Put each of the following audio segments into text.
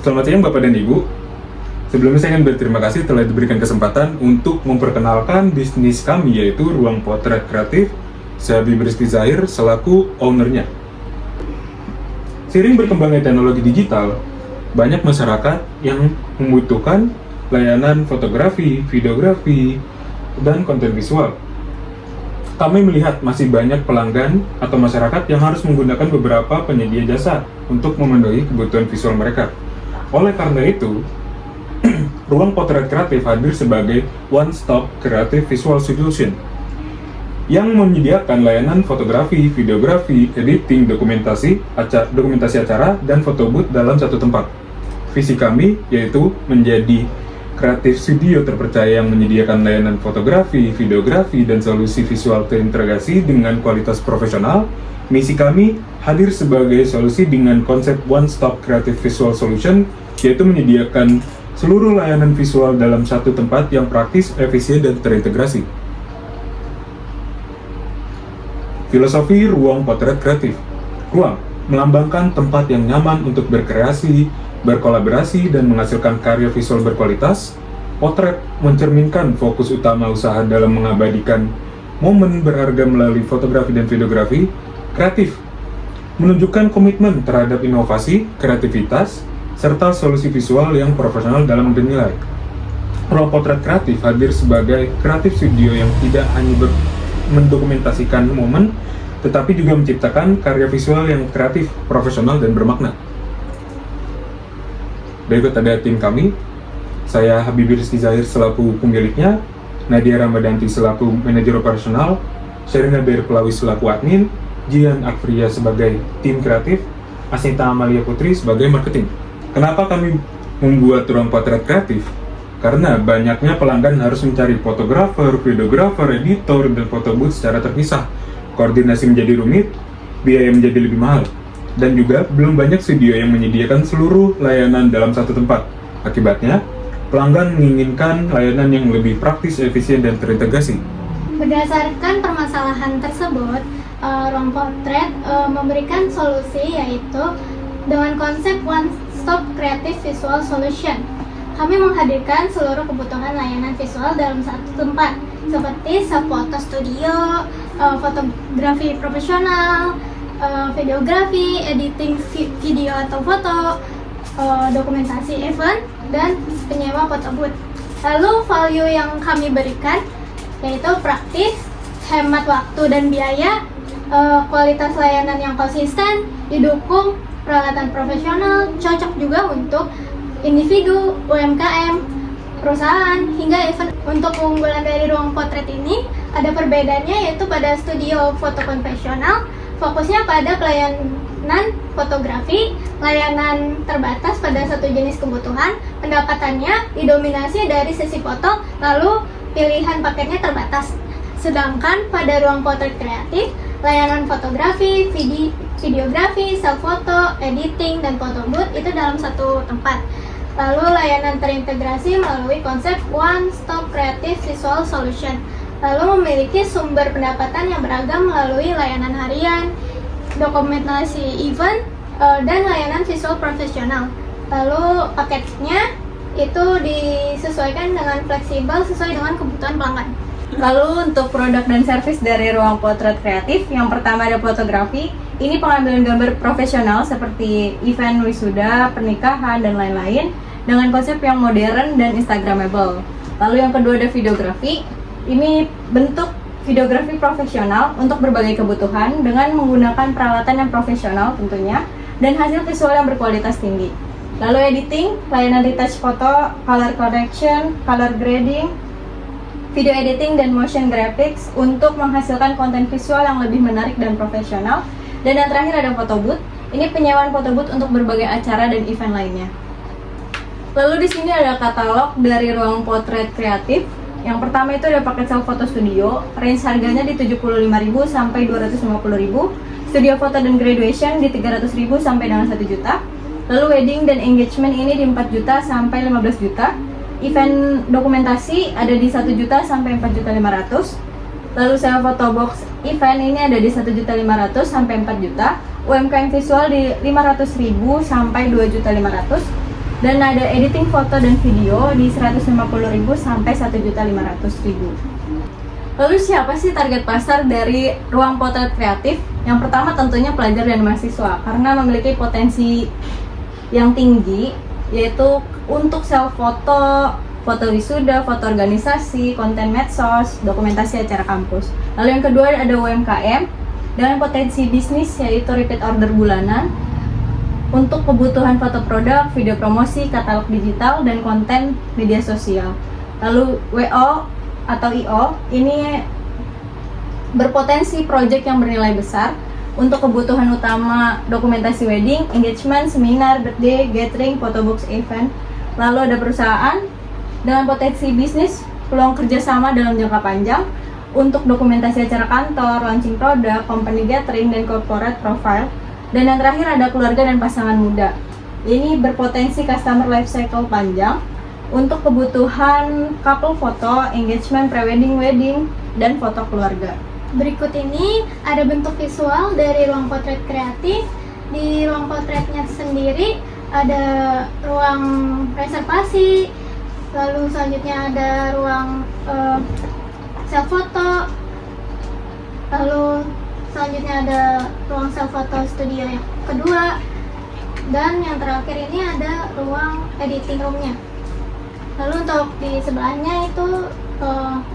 Selamat siang Bapak dan Ibu. Sebelumnya saya ingin berterima kasih telah diberikan kesempatan untuk memperkenalkan bisnis kami, yaitu Ruang Potret Kreatif. Saya Habib Rizky Zahir selaku ownernya. Seiring berkembangnya teknologi digital, banyak masyarakat yang membutuhkan layanan fotografi, videografi, dan konten visual. Kami melihat masih banyak pelanggan atau masyarakat yang harus menggunakan beberapa penyedia jasa untuk memenuhi kebutuhan visual mereka. Oleh karena itu, Ruang Potret Kreatif hadir sebagai one-stop creative visual solution yang menyediakan layanan fotografi, videografi, editing, dokumentasi acara, dan foto booth dalam satu tempat. Visi kami yaitu menjadi kreatif studio terpercaya yang menyediakan layanan fotografi, videografi, dan solusi visual terintegrasi dengan kualitas profesional. Misi kami hadir sebagai solusi dengan konsep one-stop creative visual solution, yaitu menyediakan seluruh layanan visual dalam satu tempat yang praktis, efisien, dan terintegrasi. Filosofi Ruang Potret Kreatif. Ruang melambangkan tempat yang nyaman untuk berkreasi, berkolaborasi, dan menghasilkan karya visual berkualitas. Potret mencerminkan fokus utama usaha dalam mengabadikan momen berharga melalui fotografi dan videografi. Kreatif menunjukkan komitmen terhadap inovasi, kreativitas, serta solusi visual yang profesional dalam bernilai. Ruang Potret Kreatif hadir sebagai kreatif studio yang tidak hanya mendokumentasikan momen, tetapi juga menciptakan karya visual yang kreatif, profesional, dan bermakna. Berikut ada tim kami. Saya Habib Rizky Zahir selaku pemiliknya, Nadia Ramadanti selaku manajer operasional, Sherina Berpelawi selaku admin, Jian Akfria sebagai tim kreatif, Asnita Amalia Putri sebagai marketing. Kenapa kami membuat Ruang Potret Kreatif? Karena banyaknya pelanggan harus mencari fotografer, videografer, editor, dan foto booth secara terpisah. Koordinasi menjadi rumit, biaya menjadi lebih mahal, dan juga belum banyak studio yang menyediakan seluruh layanan dalam satu tempat. Akibatnya, pelanggan menginginkan layanan yang lebih praktis, efisien, dan terintegrasi. Berdasarkan permasalahan tersebut, Ruang Potret memberikan solusi, yaitu dengan konsep one-stop creative visual solution. Kami menghadirkan seluruh kebutuhan layanan visual dalam satu tempat, seperti foto studio, fotografi profesional, videografi, editing video atau foto, dokumentasi event, dan penyewa foto booth. Lalu value yang kami berikan yaitu praktis, hemat waktu dan biaya, kualitas layanan yang konsisten, didukung peralatan profesional, cocok juga untuk individu, UMKM, perusahaan, hingga event. Untuk keunggulan dari Ruang Potret ini ada perbedaannya, yaitu pada studio foto konvensional fokusnya pada pelayanan fotografi, layanan terbatas pada satu jenis kebutuhan, pendapatannya didominasi dari sesi foto, lalu pilihan paketnya terbatas. Sedangkan pada Ruang Potret Kreatif, layanan fotografi, videografi, self-foto, editing, dan foto booth itu dalam satu tempat. Lalu layanan terintegrasi melalui konsep one-stop creative visual solution. Lalu memiliki sumber pendapatan yang beragam melalui layanan harian, dokumentasi event, dan layanan visual profesional. Lalu paketnya itu disesuaikan dengan fleksibel sesuai dengan kebutuhan pelanggan. Lalu untuk produk dan servis dari Ruang Potret Kreatif, yang pertama ada fotografi. Ini pengambilan gambar profesional seperti event wisuda, pernikahan, dan lain-lain dengan konsep yang modern dan instagramable. Lalu yang kedua ada videografi. Ini bentuk videografi profesional untuk berbagai kebutuhan dengan menggunakan peralatan yang profesional tentunya, dan hasil visual yang berkualitas tinggi. Lalu editing, layanan retouch foto, color correction, color grading, video editing, dan motion graphics untuk menghasilkan konten visual yang lebih menarik dan profesional. Dan yang terakhir ada foto booth. Ini penyewaan foto booth untuk berbagai acara dan event lainnya. Lalu di sini ada katalog dari Ruang Potret Kreatif. Yang pertama itu ada paket self foto studio, range harganya di 75.000 sampai 250.000. Studio foto dan graduation di 300.000 sampai dengan 1 juta. Lalu wedding dan engagement ini di 4 juta sampai 15 juta. Event dokumentasi ada di 1 juta sampai 4.500.000. Lalu sewa foto box event ini ada di 1.500.000 sampai 4 juta. UMKM visual di 500.000 sampai 2.500.000. Dan ada editing foto dan video di 150.000 sampai 1.500.000. Lalu siapa sih target pasar dari ruang potret kreatif? Yang pertama tentunya pelajar dan mahasiswa, karena memiliki potensi yang tinggi, yaitu untuk self foto, foto wisuda, foto organisasi, konten medsos, dokumentasi acara kampus. Lalu yang kedua ada UMKM dengan potensi bisnis, yaitu repeat order bulanan untuk kebutuhan foto produk, video promosi, katalog digital, dan konten media sosial. Lalu WO atau IO ini berpotensi project yang bernilai besar untuk kebutuhan utama dokumentasi wedding, engagement, seminar, birthday, gathering, photo box event. Lalu ada perusahaan dengan potensi bisnis, peluang kerjasama dalam jangka panjang untuk dokumentasi acara kantor, launching produk, company gathering, dan corporate profile. Dan yang terakhir ada keluarga dan pasangan muda. Ini berpotensi customer life cycle panjang untuk kebutuhan couple foto, engagement, pre-wedding, wedding, dan foto keluarga. Berikut ini ada bentuk visual dari ruang potret kreatif. Di ruang potretnya sendiri ada ruang reservasi, lalu selanjutnya ada ruang self foto, lalu selanjutnya ada ruang self foto studio yang kedua, dan yang terakhir ini ada ruang editing roomnya. Lalu untuk di sebelahnya itu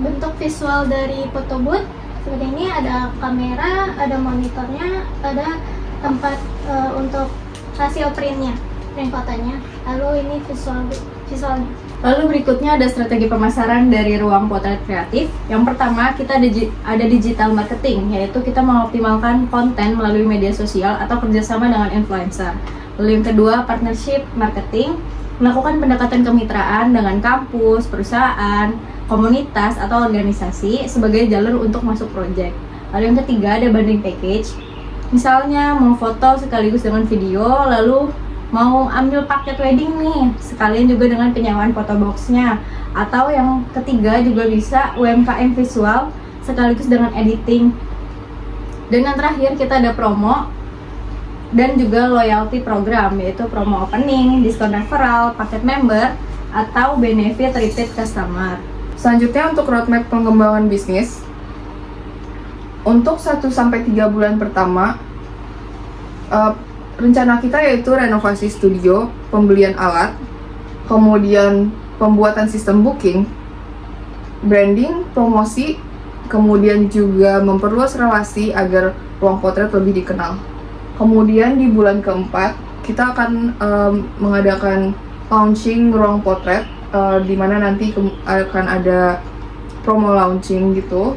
bentuk visual dari photo booth. Seperti ini ada kamera, ada monitornya, ada tempat untuk hasil print fotonya. Lalu ini visualnya. Lalu berikutnya ada strategi pemasaran dari ruang potret kreatif. Yang pertama kita ada digital marketing, yaitu kita mengoptimalkan konten melalui media sosial atau kerjasama dengan influencer. Lalu yang kedua partnership marketing, melakukan pendekatan kemitraan dengan kampus, perusahaan, komunitas, atau organisasi sebagai jalur untuk masuk proyek. Lalu yang ketiga ada bundling package, misalnya mau foto sekaligus dengan video, lalu mau ambil paket wedding nih, sekalian juga dengan penyewaan foto boxnya. Atau yang ketiga juga bisa UMKM visual sekaligus dengan editing. Dan yang terakhir kita ada promo dan juga loyalty program, yaitu promo opening, diskon referral, paket member, atau benefit repeat customer. Selanjutnya untuk roadmap pengembangan bisnis. Untuk 1-3 bulan pertama, rencana kita yaitu renovasi studio, pembelian alat, kemudian pembuatan sistem booking, branding, promosi, kemudian juga memperluas relasi agar ruang potret lebih dikenal. Kemudian di bulan keempat kita akan mengadakan launching ruang potret, di mana nanti akan ada promo launching gitu.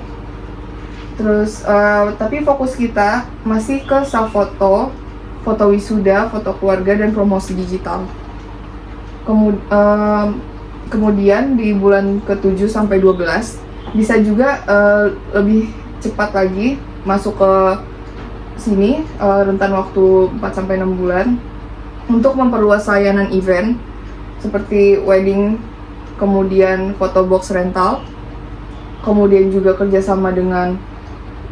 Terus tapi fokus kita masih ke self foto, foto wisuda, foto keluarga, dan promosi digital. Kemudian di bulan ke-7 sampai 12 bisa juga lebih cepat lagi masuk ke sini, rentan waktu 4-6 bulan untuk memperluas layanan event seperti wedding, kemudian photo box rental, kemudian juga kerjasama dengan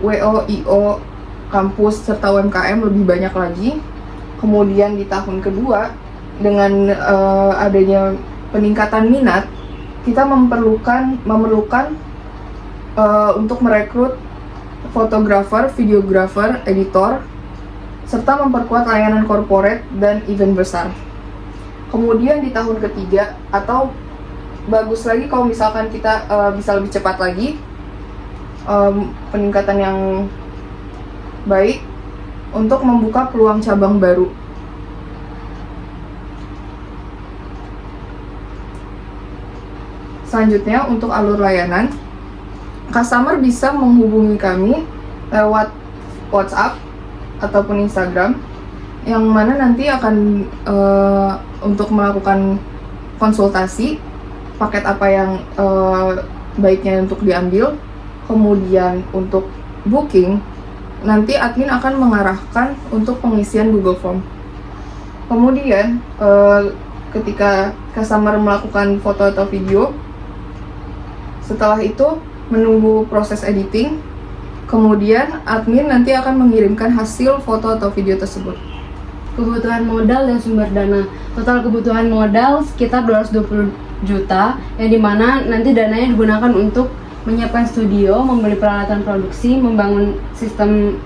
WO, IO, kampus, serta UMKM lebih banyak lagi. Kemudian di tahun kedua dengan adanya peningkatan minat, kita memerlukan untuk merekrut fotografer, videografer, editor, serta memperkuat layanan corporate dan event besar. Kemudian di tahun ketiga, atau bagus lagi kalau misalkan kita bisa lebih cepat lagi, peningkatan yang baik untuk membuka peluang cabang baru. Selanjutnya untuk alur layanan, customer bisa menghubungi kami lewat WhatsApp ataupun Instagram, yang mana nanti akan untuk melakukan konsultasi paket apa yang baiknya untuk diambil. Kemudian untuk booking, nanti admin akan mengarahkan untuk pengisian Google Form. Kemudian ketika customer melakukan foto atau video, setelah itu menunggu proses editing, kemudian admin nanti akan mengirimkan hasil foto atau video tersebut. Kebutuhan modal dan sumber dana. Total kebutuhan modal sekitar 220 juta, yang dimana nanti dananya digunakan untuk menyiapkan studio, membeli peralatan produksi, membangun sistem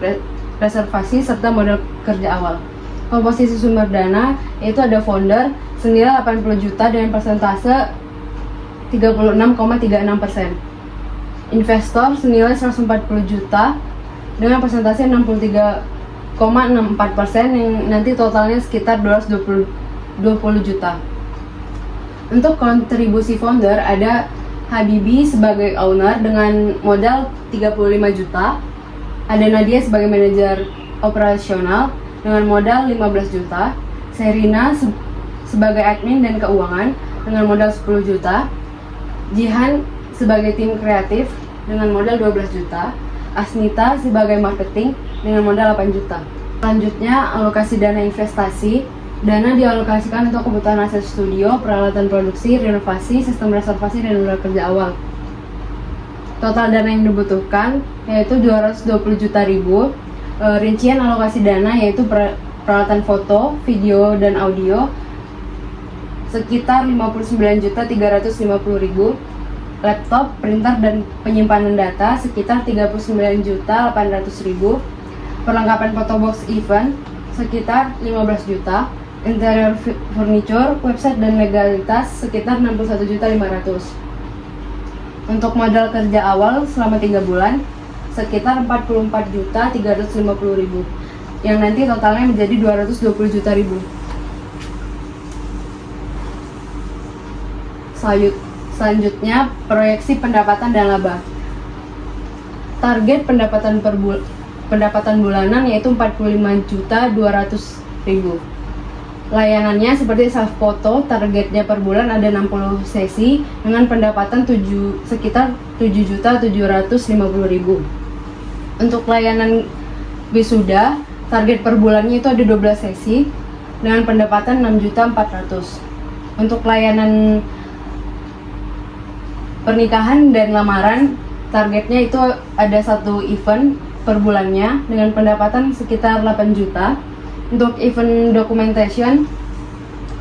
reservasi, serta modal kerja awal. Komposisi sumber dana yaitu ada founder senilai 80 juta dengan persentase 36,36%. Investor senilai 140 juta dengan persentase 63,64%, yang nanti totalnya sekitar 220 juta. Untuk kontribusi founder ada Habibi sebagai owner dengan modal 35 juta, ada Nadia sebagai manajer operasional dengan modal 15 juta, Serina sebagai admin dan keuangan dengan modal 10 juta, Jihan sebagai tim kreatif dengan modal 12 juta, Asnita sebagai marketing dengan modal 8 juta. Selanjutnya, alokasi dana investasi. Dana dialokasikan untuk kebutuhan aset studio, peralatan produksi, renovasi, sistem reservasi, dan modal kerja awal. Total dana yang dibutuhkan yaitu 220 juta ribu. Rincian alokasi dana yaitu peralatan foto, video, dan audio sekitar 59.350.000, laptop, printer, dan penyimpanan data sekitar 39.800.000, perlengkapan photobox event sekitar 15 juta, interior furniture, website, dan legalitas sekitar 61.500.000. Untuk modal kerja awal selama 3 bulan sekitar 44.350.000, yang nanti totalnya menjadi 220 juta ribu. Selanjutnya, proyeksi pendapatan dan laba. Target pendapatan bulanan yaitu 45.200.000. Layanannya seperti self foto, targetnya per bulan ada 60 sesi dengan pendapatan sekitar 7.750.000. Untuk layanan wisuda, target per bulannya itu ada 12 sesi dengan pendapatan 6.400.000. Untuk layanan pernikahan dan lamaran, targetnya itu ada 1 event per bulannya dengan pendapatan sekitar 8 juta. Untuk event documentation,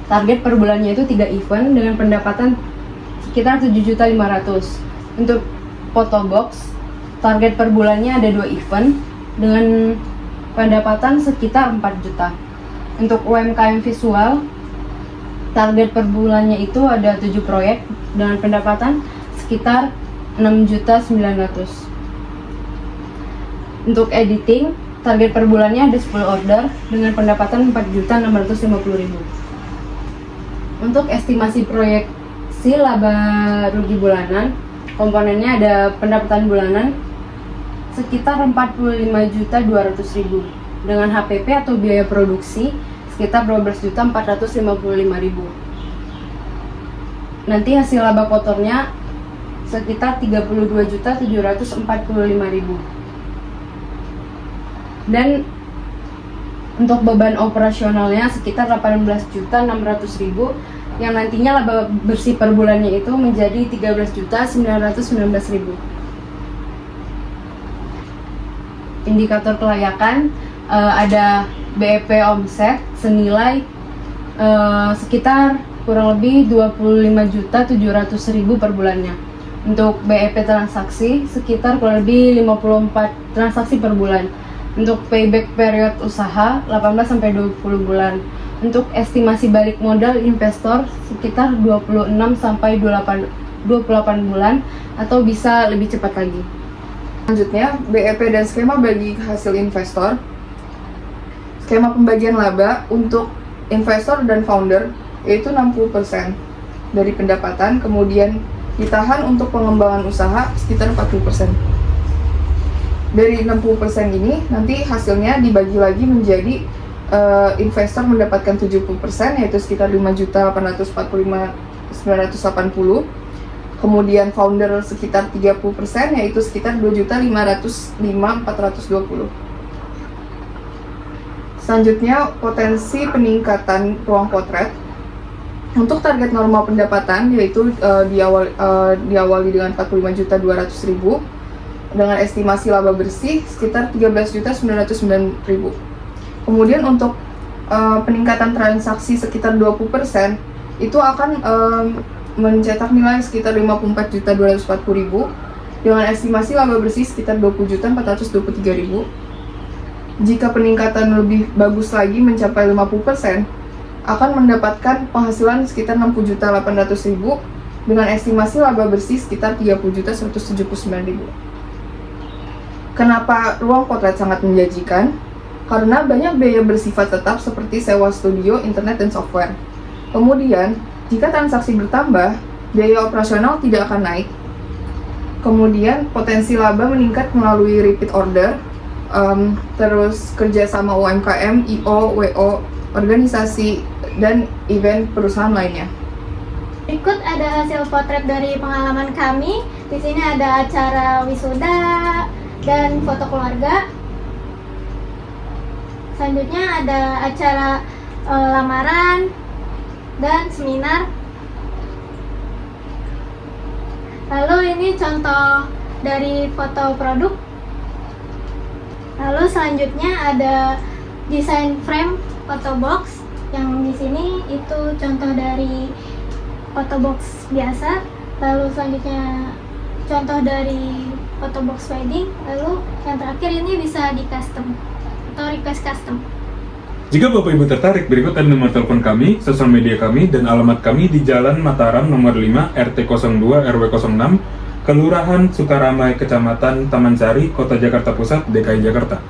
target per bulannya itu 3 event dengan pendapatan sekitar 7.500.000. Untuk photobox, target per bulannya ada 2 event dengan pendapatan sekitar 4 juta. Untuk UMKM visual, target per bulannya itu ada 7 proyek dengan pendapatan sekitar 6.900.000. Untuk editing, target per bulannya ada 10 order dengan pendapatan 4.650.000. Untuk estimasi proyeksi laba rugi bulanan, komponennya ada pendapatan bulanan sekitar 45.200.000 dengan HPP atau biaya produksi sekitar 12.455.000. Nanti hasil laba kotornya sekitar 32.745.000. Dan untuk beban operasionalnya sekitar 18.600.000, yang nantinya laba bersih per bulannya itu menjadi 13.919.000. Indikator kelayakan ada BEP omset senilai sekitar kurang lebih 25.700.000 per bulannya. Untuk BEP transaksi sekitar kurang lebih 54 transaksi per bulan. Untuk payback period usaha 18-20 bulan. Untuk estimasi balik modal investor sekitar 26-28 bulan atau bisa lebih cepat lagi. Selanjutnya, BEP dan skema bagi hasil investor. Skema pembagian laba untuk investor dan founder yaitu 60% dari pendapatan, kemudian ditahan untuk pengembangan usaha sekitar 40%. Dari 60% ini nanti hasilnya dibagi lagi menjadi investor mendapatkan 70% yaitu sekitar 5.445.980. Kemudian founder sekitar 30% yaitu sekitar 2.505.420. Selanjutnya, potensi peningkatan ruang potret. Untuk target normal pendapatan yaitu diawali dengan 45.200.000 dengan estimasi laba bersih sekitar 13.909.000. Kemudian untuk peningkatan transaksi sekitar 20%, itu akan mencetak nilai sekitar 54.240.000 dengan estimasi laba bersih sekitar 20.423.000. Jika peningkatan lebih bagus lagi mencapai 50%, akan mendapatkan penghasilan sekitar 60.800.000 dengan estimasi laba bersih sekitar 30.179.000. Kenapa ruang potret sangat menjanjikan? Karena banyak biaya bersifat tetap seperti sewa studio, internet, dan software. Kemudian, jika transaksi bertambah, biaya operasional tidak akan naik. Kemudian, potensi laba meningkat melalui repeat order, terus kerjasama UMKM, IO, WO, organisasi, dan event perusahaan lainnya. Berikut ada hasil potret dari pengalaman kami. Di sini ada acara wisuda dan foto keluarga. Selanjutnya ada acara lamaran dan seminar. Lalu ini contoh dari foto produk. Lalu selanjutnya ada desain frame photo box, yang di sini itu contoh dari photo box biasa. Lalu selanjutnya contoh dari photo box wedding. Lalu yang terakhir ini bisa di custom atau request custom. Jika Bapak Ibu tertarik, berikut ada nomor telepon kami, sosial media kami, dan alamat kami di Jalan Mataram nomor 5, RT 02, RW 06, Kelurahan Sukaramai, Kecamatan Taman Sari, Kota Jakarta Pusat, DKI Jakarta.